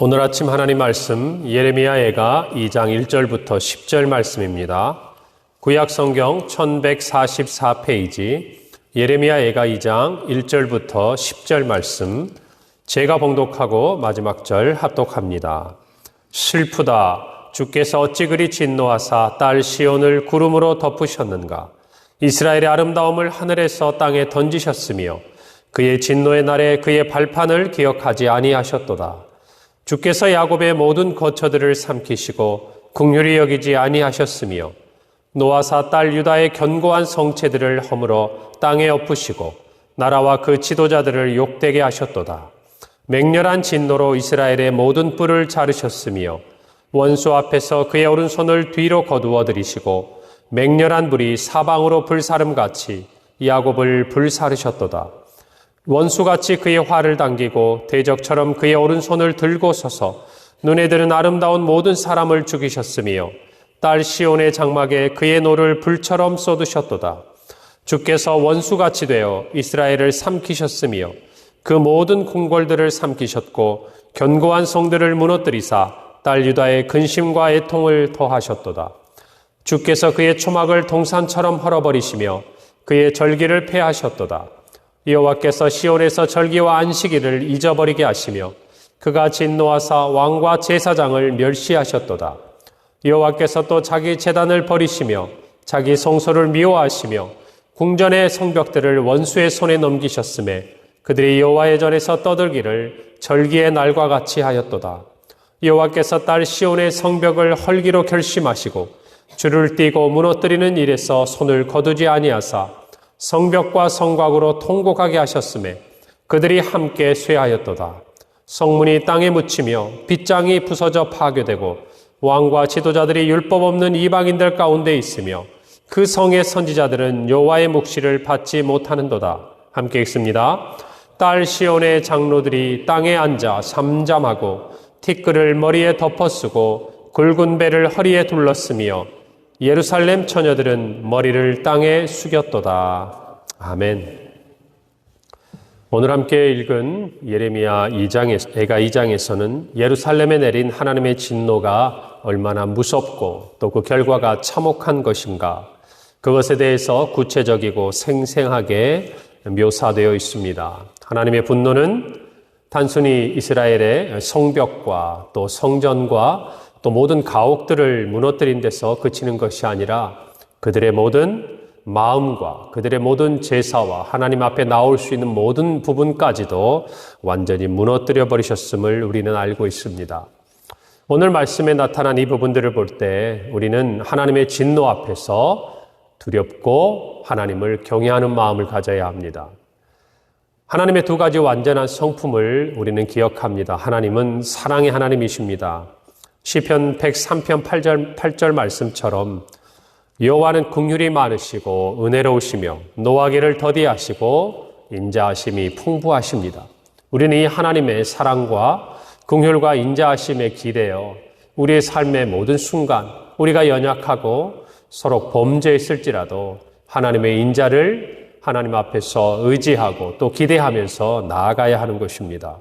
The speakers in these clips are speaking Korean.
오늘 아침 하나님 말씀 예레미야애가 2장 1절부터 10절 말씀입니다. 구약 성경 1144페이지 예레미야애가 2장 1절부터 10절 말씀 제가 봉독하고 마지막 절 합독합니다. 슬프다. 주께서 어찌 그리 진노하사 딸 시온을 구름으로 덮으셨는가. 이스라엘의 아름다움을 하늘에서 땅에 던지셨으며 그의 진노의 날에 그의 발판을 기억하지 아니하셨도다. 주께서 야곱의 모든 거처들을 삼키시고 긍휼히 여기지 아니하셨으며 노아사 딸 유다의 견고한 성체들을 허물어 땅에 엎으시고 나라와 그 지도자들을 욕되게 하셨도다. 맹렬한 진노로 이스라엘의 모든 뿔을 자르셨으며 원수 앞에서 그의 오른손을 뒤로 거두어 들이시고 맹렬한 불이 사방으로 불사름같이 야곱을 불사르셨도다. 원수같이 그의 활을 당기고 대적처럼 그의 오른손을 들고 서서 눈에 드는 아름다운 모든 사람을 죽이셨으며 딸 시온의 장막에 그의 노를 불처럼 쏟으셨도다. 주께서 원수같이 되어 이스라엘을 삼키셨으며 그 모든 궁궐들을 삼키셨고 견고한 성들을 무너뜨리사 딸 유다의 근심과 애통을 더하셨도다. 주께서 그의 초막을 동산처럼 헐어버리시며 그의 절기를 폐하셨도다. 여호와께서 시온에서 절기와 안식일을 잊어버리게 하시며 그가 진노하사 왕과 제사장을 멸시하셨도다. 여호와께서 또 자기 제단을 버리시며 자기 성소를 미워하시며 궁전의 성벽들을 원수의 손에 넘기셨음에 그들이 여호와의 전에서 떠들기를 절기의 날과 같이 하였도다. 여호와께서 딸 시온의 성벽을 헐기로 결심하시고 줄을 띄고 무너뜨리는 일에서 손을 거두지 아니하사 성벽과 성곽으로 통곡하게 하셨음에 그들이 함께 쇠하였도다. 성문이 땅에 묻히며 빗장이 부서져 파괴되고 왕과 지도자들이 율법 없는 이방인들 가운데 있으며 그 성의 선지자들은 여호와의 묵시를 받지 못하는도다. 함께 읽습니다. 딸 시온의 장로들이 땅에 앉아 잠잠하고 티끌을 머리에 덮어쓰고 굵은 배를 허리에 둘렀으며 예루살렘 처녀들은 머리를 땅에 숙였도다. 아멘. 오늘 함께 읽은 예레미야 2장에서는 예루살렘에 내린 하나님의 진노가 얼마나 무섭고 또 그 결과가 참혹한 것인가, 그것에 대해서 구체적이고 생생하게 묘사되어 있습니다. 하나님의 분노는 단순히 이스라엘의 성벽과 또 성전과 또 모든 가옥들을 무너뜨린 데서 그치는 것이 아니라 그들의 모든 마음과 그들의 모든 제사와 하나님 앞에 나올 수 있는 모든 부분까지도 완전히 무너뜨려 버리셨음을 우리는 알고 있습니다. 오늘 말씀에 나타난 이 부분들을 볼 때 우리는 하나님의 진노 앞에서 두렵고 하나님을 경외하는 마음을 가져야 합니다. 하나님의 두 가지 완전한 성품을 우리는 기억합니다. 하나님은 사랑의 하나님이십니다. 시편 103편 8절 말씀처럼 여호와는 긍휼이 많으시고 은혜로우시며 노하기를 더디하시고 인자하심이 풍부하십니다. 우리는 이 하나님의 사랑과 긍휼과 인자하심에 기대어 우리의 삶의 모든 순간 우리가 연약하고 서로 범죄했을지라도 하나님의 인자를 하나님 앞에서 의지하고 또 기대하면서 나아가야 하는 것입니다.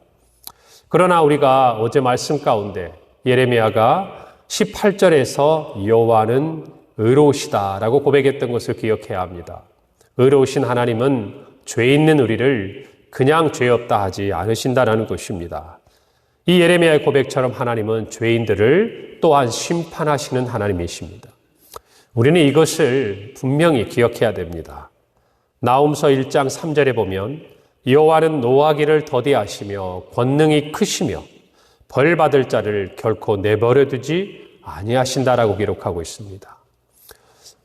그러나 우리가 어제 말씀 가운데 예레미야가 18절에서 여호와는 의로우시다라고 고백했던 것을 기억해야 합니다. 의로우신 하나님은 죄 있는 우리를 그냥 죄 없다 하지 않으신다라는 것입니다. 이 예레미야의 고백처럼 하나님은 죄인들을 또한 심판하시는 하나님이십니다. 우리는 이것을 분명히 기억해야 됩니다. 나훔서 1장 3절에 보면 여호와는 노하기를 더디하시며 권능이 크시며 벌 받을 자를 결코 내버려 두지 아니하신다라고 기록하고 있습니다.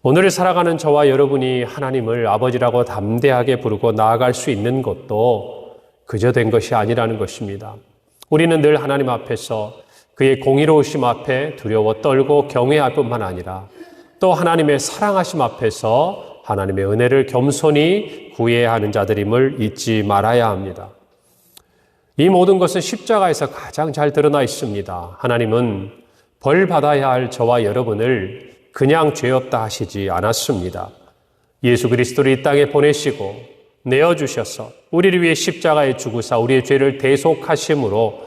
오늘을 살아가는 저와 여러분이 하나님을 아버지라고 담대하게 부르고 나아갈 수 있는 것도 그저 된 것이 아니라는 것입니다. 우리는 늘 하나님 앞에서 그의 공의로우심 앞에 두려워 떨고 경외할 뿐만 아니라 또 하나님의 사랑하심 앞에서 하나님의 은혜를 겸손히 구해야 하는 자들임을 잊지 말아야 합니다. 이 모든 것은 십자가에서 가장 잘 드러나 있습니다. 하나님은 벌 받아야 할 저와 여러분을 그냥 죄 없다 하시지 않았습니다. 예수 그리스도를 이 땅에 보내시고 내어주셔서 우리를 위해 십자가에 죽으사 우리의 죄를 대속하심으로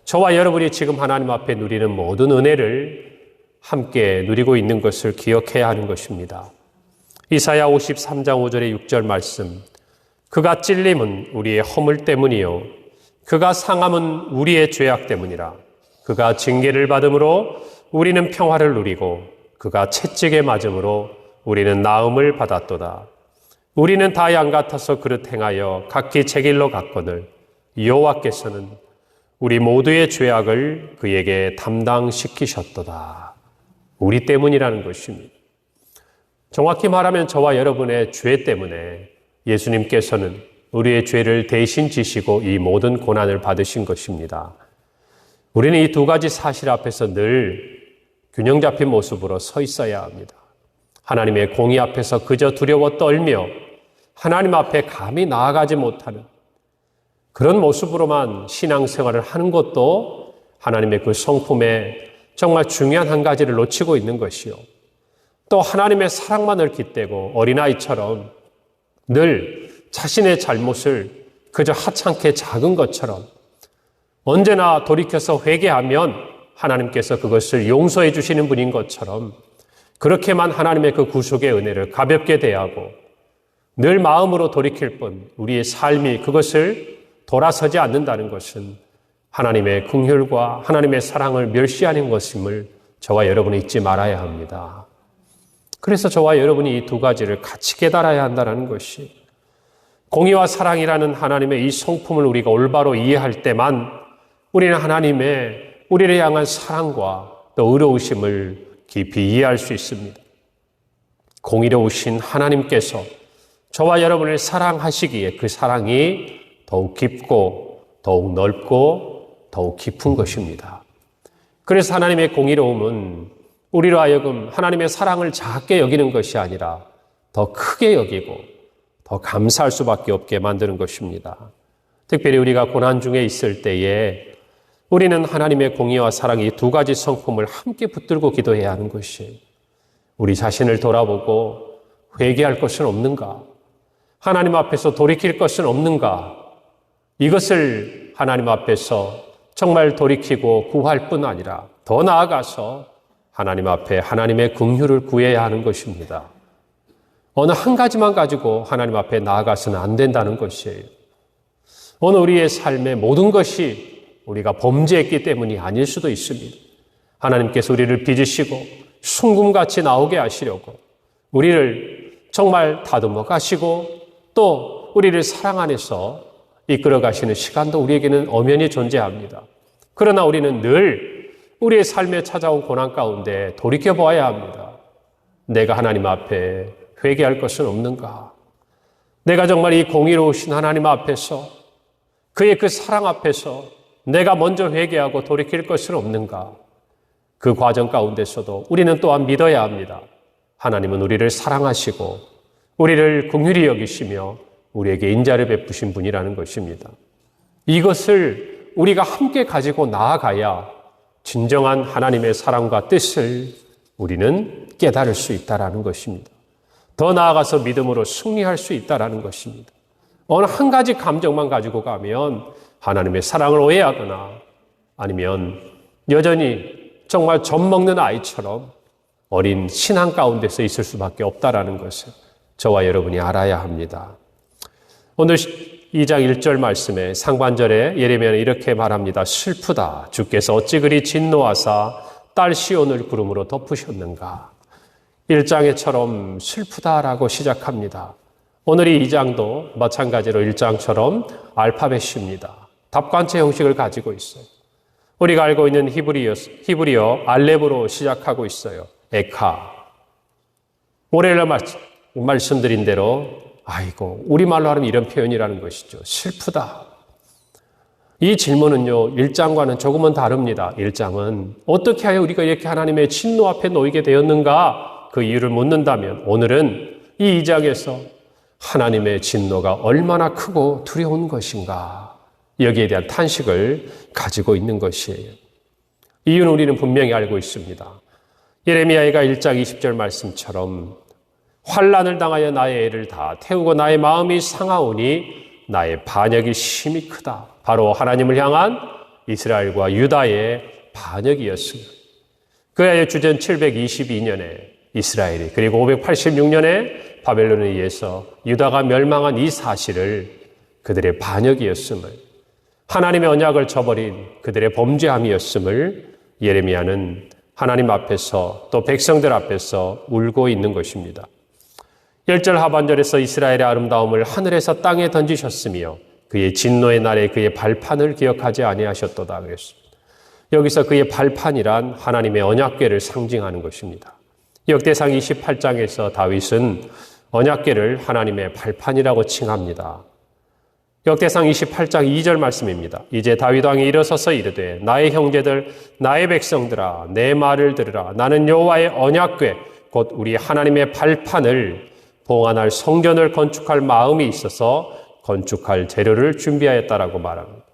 저와 여러분이 지금 하나님 앞에 누리는 모든 은혜를 함께 누리고 있는 것을 기억해야 하는 것입니다. 이사야 53장 5절의 6절 말씀. 그가 찔림은 우리의 허물 때문이요 그가 상함은 우리의 죄악 때문이라. 그가 징계를 받음으로 우리는 평화를 누리고 그가 채찍에 맞음으로 우리는 나음을 받았도다. 우리는 다 양 같아서 그릇 행하여 각기 제 길로 갔거늘 여호와께서는 우리 모두의 죄악을 그에게 담당시키셨도다. 우리 때문이라는 것입니다. 정확히 말하면 저와 여러분의 죄 때문에 예수님께서는 우리의 죄를 대신 지시고 이 모든 고난을 받으신 것입니다. 우리는 이 두 가지 사실 앞에서 늘 균형 잡힌 모습으로 서 있어야 합니다. 하나님의 공의 앞에서 그저 두려워 떨며 하나님 앞에 감히 나아가지 못하는 그런 모습으로만 신앙생활을 하는 것도 하나님의 그 성품에 정말 중요한 한 가지를 놓치고 있는 것이요. 또 하나님의 사랑만을 깃대고 어린아이처럼 늘 자신의 잘못을 그저 하찮게 작은 것처럼 언제나 돌이켜서 회개하면 하나님께서 그것을 용서해 주시는 분인 것처럼 그렇게만 하나님의 그 구속의 은혜를 가볍게 대하고 늘 마음으로 돌이킬 뿐 우리의 삶이 그것을 돌아서지 않는다는 것은 하나님의 긍휼과 하나님의 사랑을 멸시하는 것임을 저와 여러분이 잊지 말아야 합니다. 그래서 저와 여러분이 이 두 가지를 같이 깨달아야 한다는 것이 공의와 사랑이라는 하나님의 이 성품을 우리가 올바로 이해할 때만 우리는 하나님의 우리를 향한 사랑과 또 의로우심을 깊이 이해할 수 있습니다. 공의로우신 하나님께서 저와 여러분을 사랑하시기에 그 사랑이 더욱 깊고 더욱 넓고 더욱 깊은 것입니다. 그래서 하나님의 공의로움은 우리로 하여금 하나님의 사랑을 작게 여기는 것이 아니라 더 크게 여기고 더 감사할 수밖에 없게 만드는 것입니다. 특별히 우리가 고난 중에 있을 때에 우리는 하나님의 공의와 사랑 이 두 가지 성품을 함께 붙들고 기도해야 하는 것이 우리 자신을 돌아보고 회개할 것은 없는가? 하나님 앞에서 돌이킬 것은 없는가? 이것을 하나님 앞에서 정말 돌이키고 구할 뿐 아니라 더 나아가서 하나님 앞에 하나님의 긍휼을 구해야 하는 것입니다. 어느 한 가지만 가지고 하나님 앞에 나아가서는 안 된다는 것이에요. 오늘 우리의 삶의 모든 것이 우리가 범죄했기 때문이 아닐 수도 있습니다. 하나님께서 우리를 빚으시고 순금같이 나오게 하시려고 우리를 정말 다듬어 가시고 또 우리를 사랑 안에서 이끌어 가시는 시간도 우리에게는 엄연히 존재합니다. 그러나 우리는 늘 우리의 삶에 찾아온 고난 가운데 돌이켜보아야 합니다. 내가 하나님 앞에 회개할 것은 없는가? 내가 정말 이 공의로우신 하나님 앞에서 그의 그 사랑 앞에서 내가 먼저 회개하고 돌이킬 것은 없는가? 그 과정 가운데서도 우리는 또한 믿어야 합니다. 하나님은 우리를 사랑하시고 우리를 긍휼히 여기시며 우리에게 인자를 베푸신 분이라는 것입니다. 이것을 우리가 함께 가지고 나아가야 진정한 하나님의 사랑과 뜻을 우리는 깨달을 수 있다는 것입니다. 더 나아가서 믿음으로 승리할 수 있다는 것입니다. 어느 한 가지 감정만 가지고 가면 하나님의 사랑을 오해하거나 아니면 여전히 정말 젖먹는 아이처럼 어린 신앙 가운데서 있을 수밖에 없다는 것을 저와 여러분이 알아야 합니다. 오늘 2장 1절 말씀에 상반절에 예레미야는 이렇게 말합니다. 슬프다. 주께서 어찌 그리 진노하사 딸 시온을 구름으로 덮으셨는가. 1장에처럼 슬프다라고 시작합니다. 오늘 이 2장도 마찬가지로 1장처럼 알파벳입니다. 답관체 형식을 가지고 있어요. 우리가 알고 있는 히브리어 알렙으로 시작하고 있어요. 에카. 올해 말씀드린 대로 우리말로 하면 이런 표현이라는 것이죠. 슬프다. 이 질문은요, 1장과는 조금은 다릅니다. 1장은 어떻게 하여 우리가 이렇게 하나님의 진노 앞에 놓이게 되었는가? 그 이유를 묻는다면 오늘은 이 2장에서 하나님의 진노가 얼마나 크고 두려운 것인가? 여기에 대한 탄식을 가지고 있는 것이에요. 이유는 우리는 분명히 알고 있습니다. 예레미야가 1장 20절 말씀처럼 환난을 당하여 나의 애를 다 태우고 나의 마음이 상하오니 나의 반역이 심히 크다. 바로 하나님을 향한 이스라엘과 유다의 반역이었습니다. 그해 주전 722년에 이스라엘이 그리고 586년에 바벨론에 의해서 유다가 멸망한 이 사실을 그들의 반역이었음을, 하나님의 언약을 저버린 그들의 범죄함이었음을 예레미야는 하나님 앞에서 또 백성들 앞에서 울고 있는 것입니다. 1절 하반절에서 이스라엘의 아름다움을 하늘에서 땅에 던지셨으며 그의 진노의 날에 그의 발판을 기억하지 아니하셨도다 그랬습니다. 여기서 그의 발판이란 하나님의 언약궤를 상징하는 것입니다. 역대상 28장에서 다윗은 언약궤를 하나님의 발판이라고 칭합니다. 역대상 28장 2절 말씀입니다. 이제 다윗 왕이 일어서서 이르되 나의 형제들 나의 백성들아 내 말을 들으라. 나는 여호와의 언약궤 곧 우리 하나님의 발판을 봉안할 성전을 건축할 마음이 있어서 건축할 재료를 준비하였다라고 말합니다.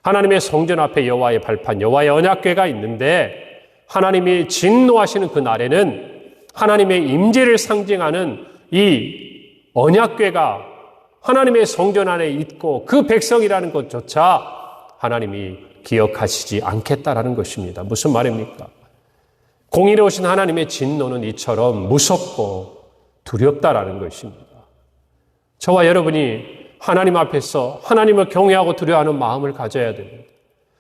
하나님의 성전 앞에 여호와의 발판, 여호와의 언약궤가 있는데 하나님이 진노하시는 그 날에는 하나님의 임재를 상징하는 이 언약궤가 하나님의 성전 안에 있고 그 백성이라는 것조차 하나님이 기억하시지 않겠다라는 것입니다. 무슨 말입니까? 공의로우신 하나님의 진노는 이처럼 무섭고 두렵다라는 것입니다. 저와 여러분이 하나님 앞에서 하나님을 경외하고 두려워하는 마음을 가져야 됩니다.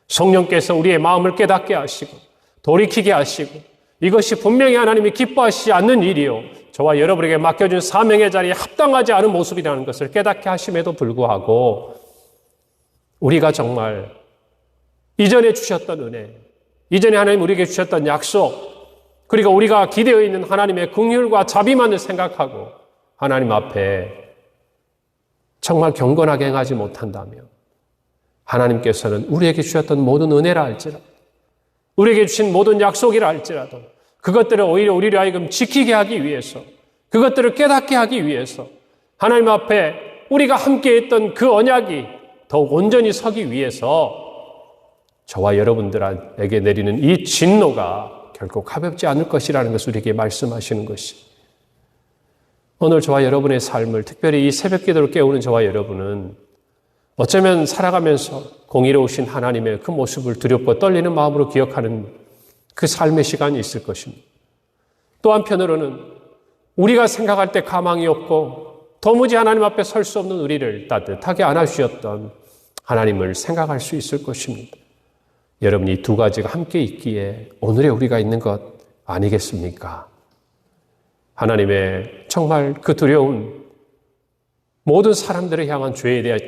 성령께서 우리의 마음을 깨닫게 하시고 돌이키게 하시고 이것이 분명히 하나님이 기뻐하시지 않는 일이요 저와 여러분에게 맡겨준 사명의 자리에 합당하지 않은 모습이라는 것을 깨닫게 하심에도 불구하고 우리가 정말 이전에 주셨던 은혜, 이전에 하나님 우리에게 주셨던 약속, 그리고 우리가 기대어 있는 하나님의 긍휼과 자비만을 생각하고 하나님 앞에 정말 경건하게 행하지 못한다면 하나님께서는 우리에게 주셨던 모든 은혜라 할지라도 우리에게 주신 모든 약속이라 할지라도 그것들을 오히려 우리를 하여금 지키게 하기 위해서 그것들을 깨닫게 하기 위해서 하나님 앞에 우리가 함께했던 그 언약이 더욱 온전히 서기 위해서 저와 여러분들에게 내리는 이 진노가 결코 가볍지 않을 것이라는 것을 우리에게 말씀하시는 것이 오늘 저와 여러분의 삶을 특별히 이 새벽 기도를 깨우는 저와 여러분은 어쩌면 살아가면서 공의로우신 하나님의 그 모습을 두렵고 떨리는 마음으로 기억하는 그 삶의 시간이 있을 것입니다. 또 한편으로는 우리가 생각할 때 가망이 없고 도무지 하나님 앞에 설 수 없는 우리를 따뜻하게 안아주셨던 하나님을 생각할 수 있을 것입니다. 여러분 이 두 가지가 함께 있기에 오늘의 우리가 있는 것 아니겠습니까? 하나님의 정말 그 두려운 모든 사람들을 향한 죄에 대한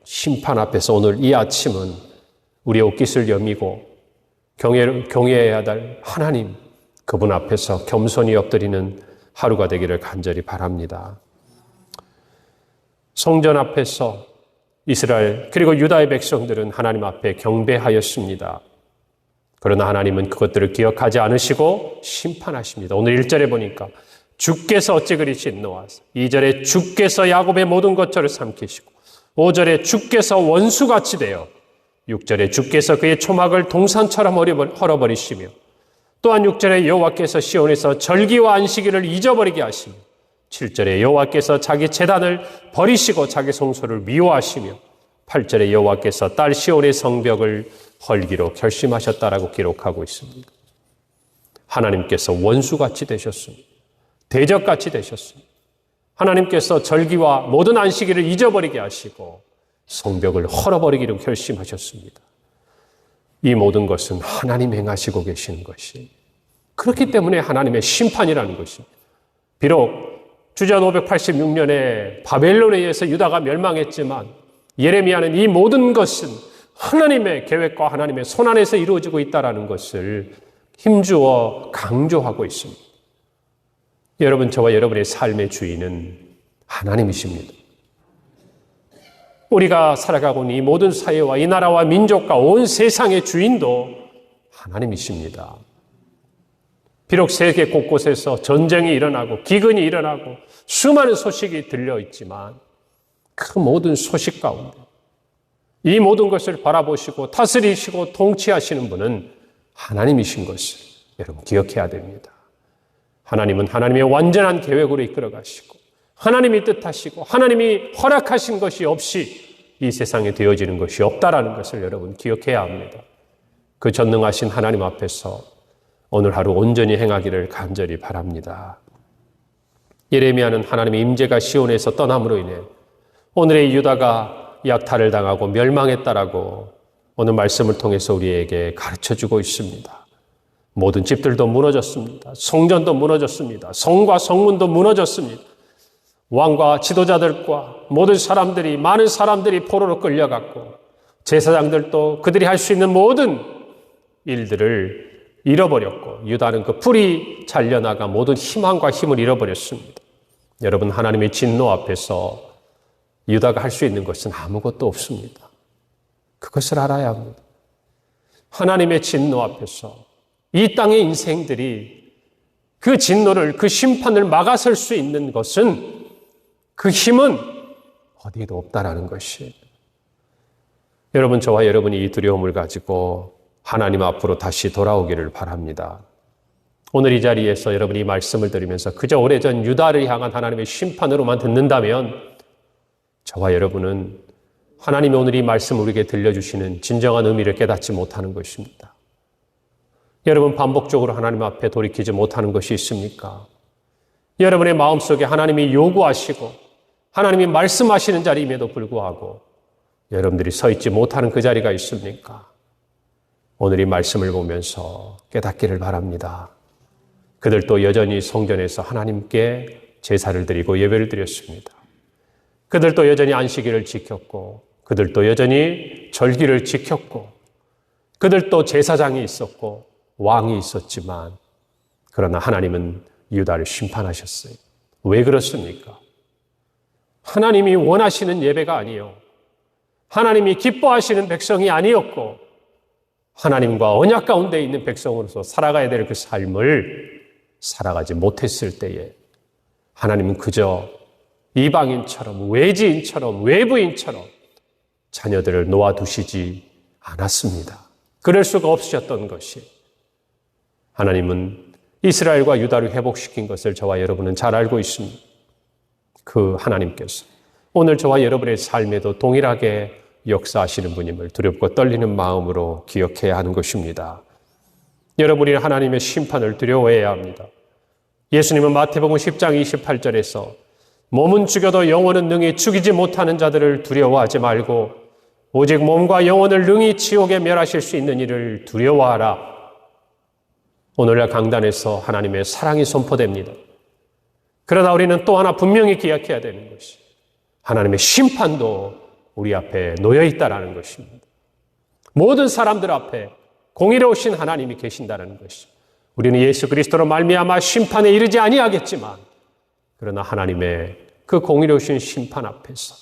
심판 앞에서 오늘 이 아침은 우리의 옷깃을 여미고 경외해야 할 하나님 그분 앞에서 겸손히 엎드리는 하루가 되기를 간절히 바랍니다. 성전 앞에서 이스라엘 그리고 유다의 백성들은 하나님 앞에 경배하였습니다. 그러나 하나님은 그것들을 기억하지 않으시고 심판하십니다. 오늘 1절에 보니까 주께서 어찌 그리 진노하사 2절에 주께서 야곱의 모든 것들을 삼키시고 5절에 주께서 원수같이 되어 6절에 주께서 그의 초막을 동산처럼 헐어버리시며 또한 6절에 여호와께서 시온에서 절기와 안식일을 잊어버리게 하시며 7절에 여호와께서 자기 제단을 버리시고 자기 성소를 미워하시며 8절에 여호와께서 딸 시온의 성벽을 헐기로 결심하셨다라고 기록하고 있습니다. 하나님께서 원수같이 되셨습니다. 대적같이 되셨습니다. 하나님께서 절기와 모든 안식일을 잊어버리게 하시고 성벽을 헐어버리기로 결심하셨습니다. 이 모든 것은 하나님 행하시고 계시는 것이 그렇기 때문에 하나님의 심판이라는 것입니다. 비록 주전 586년에 바벨론에 의해서 유다가 멸망했지만 예레미야는 이 모든 것은 하나님의 계획과 하나님의 손안에서 이루어지고 있다는 것을 힘주어 강조하고 있습니다. 여러분, 저와 여러분의 삶의 주인은 하나님이십니다. 우리가 살아가고 있는 이 모든 사회와 이 나라와 민족과 온 세상의 주인도 하나님이십니다. 비록 세계 곳곳에서 전쟁이 일어나고 기근이 일어나고 수많은 소식이 들려있지만 그 모든 소식 가운데 이 모든 것을 바라보시고 다스리시고 통치하시는 분은 하나님이신 것을 여러분 기억해야 됩니다. 하나님은 하나님의 완전한 계획으로 이끌어 가시고 하나님이 뜻하시고 하나님이 허락하신 것이 없이 이 세상에 되어지는 것이 없다라는 것을 여러분 기억해야 합니다. 그 전능하신 하나님 앞에서 오늘 하루 온전히 행하기를 간절히 바랍니다. 예레미야는 하나님의 임재가 시온에서 떠남으로 인해 오늘의 유다가 약탈을 당하고 멸망했다라고 오늘 말씀을 통해서 우리에게 가르쳐주고 있습니다. 모든 집들도 무너졌습니다. 성전도 무너졌습니다. 성과 성문도 무너졌습니다. 왕과 지도자들과 모든 사람들이, 많은 사람들이 포로로 끌려갔고 제사장들도 그들이 할 수 있는 모든 일들을 잃어버렸고 유다는 그 풀이 잘려나가 모든 희망과 힘을 잃어버렸습니다. 여러분, 하나님의 진노 앞에서 유다가 할 수 있는 것은 아무것도 없습니다. 그것을 알아야 합니다. 하나님의 진노 앞에서 이 땅의 인생들이 그 진노를, 그 심판을 막아설 수 있는 것은, 그 힘은 어디에도 없다라는 것이에요. 여러분, 저와 여러분이 이 두려움을 가지고 하나님 앞으로 다시 돌아오기를 바랍니다. 오늘 이 자리에서 여러분이 말씀을 들으면서 그저 오래전 유다를 향한 하나님의 심판으로만 듣는다면 저와 여러분은 하나님이 오늘 이 말씀을 우리에게 들려주시는 진정한 의미를 깨닫지 못하는 것입니다. 여러분, 반복적으로 하나님 앞에 돌이키지 못하는 것이 있습니까? 여러분의 마음속에 하나님이 요구하시고 하나님이 말씀하시는 자리임에도 불구하고 여러분들이 서 있지 못하는 그 자리가 있습니까? 오늘 이 말씀을 보면서 깨닫기를 바랍니다. 그들도 여전히 성전에서 하나님께 제사를 드리고 예배를 드렸습니다. 그들도 여전히 안식일을 지켰고 그들도 여전히 절기를 지켰고 그들도 제사장이 있었고 왕이 있었지만 그러나 하나님은 유다를 심판하셨어요. 왜 그렇습니까? 하나님이 원하시는 예배가 아니요, 하나님이 기뻐하시는 백성이 아니었고 하나님과 언약 가운데 있는 백성으로서 살아가야 될 그 삶을 살아가지 못했을 때에 하나님은 그저 이방인처럼, 외지인처럼, 외부인처럼 자녀들을 놓아두시지 않았습니다. 그럴 수가 없으셨던 것이, 하나님은 이스라엘과 유다를 회복시킨 것을 저와 여러분은 잘 알고 있습니다. 그 하나님께서 오늘 저와 여러분의 삶에도 동일하게 역사하시는 분임을 두렵고 떨리는 마음으로 기억해야 하는 것입니다. 여러분이 하나님의 심판을 두려워해야 합니다. 예수님은 마태복음 10장 28절에서 몸은 죽여도 영혼은 능히 죽이지 못하는 자들을 두려워하지 말고 오직 몸과 영혼을 능히 지옥에 멸하실 수 있는 이를 두려워하라. 오늘날 강단에서 하나님의 사랑이 선포됩니다. 그러나 우리는 또 하나 분명히 기억해야 되는 것이 하나님의 심판도 우리 앞에 놓여 있다라는 것입니다. 모든 사람들 앞에 공의로우신 하나님이 계신다는 것이, 우리는 예수 그리스도로 말미암아 심판에 이르지 아니하겠지만 그러나 하나님의 그 공의로우신 심판 앞에서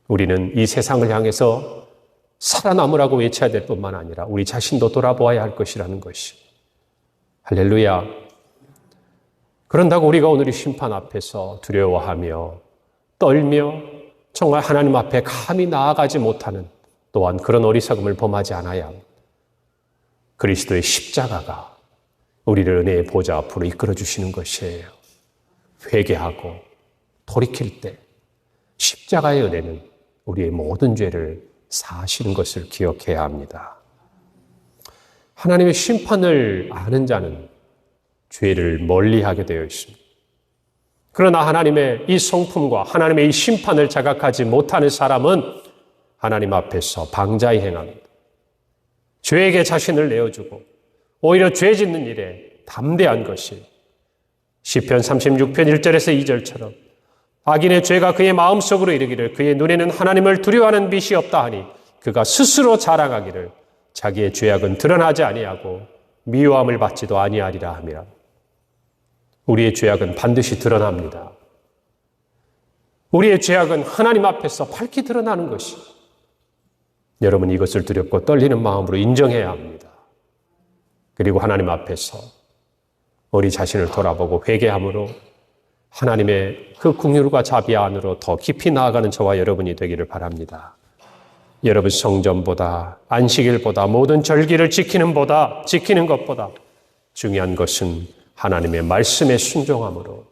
우리는 이 세상을 향해서 살아남으라고 외쳐야 될 뿐만 아니라 우리 자신도 돌아보아야 할 것이라는 것이, 할렐루야. 그런다고 우리가 오늘 이 심판 앞에서 두려워하며 떨며 정말 하나님 앞에 감히 나아가지 못하는, 또한 그런 어리석음을 범하지 않아야 합니다. 그리스도의 십자가가 우리를 은혜의 보좌 앞으로 이끌어 주시는 것이에요. 회개하고 돌이킬 때 십자가의 은혜는 우리의 모든 죄를 사하시는 것을 기억해야 합니다. 하나님의 심판을 아는 자는 죄를 멀리하게 되어 있습니다. 그러나 하나님의 이 성품과 하나님의 이 심판을 자각하지 못하는 사람은 하나님 앞에서 방자히 행합니다. 죄에게 자신을 내어주고 오히려 죄 짓는 일에 담대한 것이 시편 36편 1절에서 2절처럼 악인의 죄가 그의 마음속으로 이르기를 그의 눈에는 하나님을 두려워하는 빛이 없다 하니 그가 스스로 자랑하기를 자기의 죄악은 드러나지 아니하고 미워함을 받지도 아니하리라 함이라. 우리의 죄악은 반드시 드러납니다. 우리의 죄악은 하나님 앞에서 밝히 드러나는 것이, 여러분 이것을 두렵고 떨리는 마음으로 인정해야 합니다. 그리고 하나님 앞에서 우리 자신을 돌아보고 회개함으로 하나님의 그 긍휼과 자비 안으로 더 깊이 나아가는 저와 여러분이 되기를 바랍니다. 여러분, 성전보다 안식일보다 모든 절기를 지키는 것보다 중요한 것은 하나님의 말씀에 순종함으로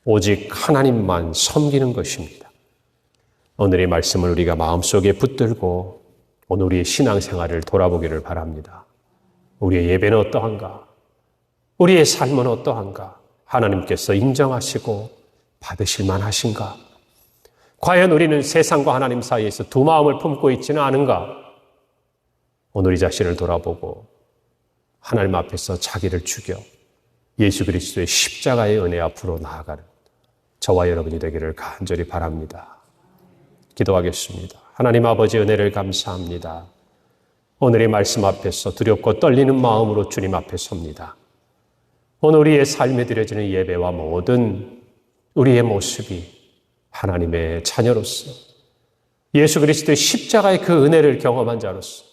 오직 하나님만 섬기는 것입니다. 오늘의 말씀을 우리가 마음속에 붙들고 오늘 우리의 신앙생활을 돌아보기를 바랍니다. 우리의 예배는 어떠한가? 우리의 삶은 어떠한가? 하나님께서 인정하시고 받으실 만하신가? 과연 우리는 세상과 하나님 사이에서 두 마음을 품고 있지는 않은가? 오늘 이 자신을 돌아보고 하나님 앞에서 자기를 죽여 예수 그리스도의 십자가의 은혜 앞으로 나아가는 저와 여러분이 되기를 간절히 바랍니다. 기도하겠습니다. 하나님 아버지 은혜를 감사합니다. 오늘의 말씀 앞에서 두렵고 떨리는 마음으로 주님 앞에 섭니다. 오늘 우리의 삶에 드려지는 예배와 모든 우리의 모습이 하나님의 자녀로서 예수 그리스도의 십자가의 그 은혜를 경험한 자로서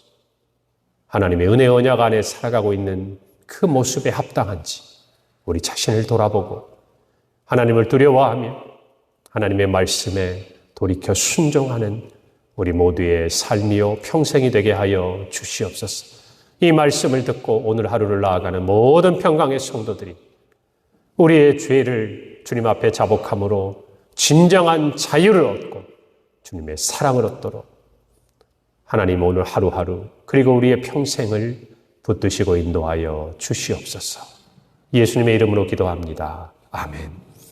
하나님의 은혜 언약 안에 살아가고 있는 그 모습에 합당한지 우리 자신을 돌아보고 하나님을 두려워하며 하나님의 말씀에 돌이켜 순종하는 우리 모두의 삶이요 평생이 되게 하여 주시옵소서. 이 말씀을 듣고 오늘 하루를 나아가는 모든 평강의 성도들이 우리의 죄를 주님 앞에 자복함으로 진정한 자유를 얻고 주님의 사랑을 얻도록 하나님 오늘 하루하루 그리고 우리의 평생을 붙드시고 인도하여 주시옵소서. 예수님의 이름으로 기도합니다. 아멘.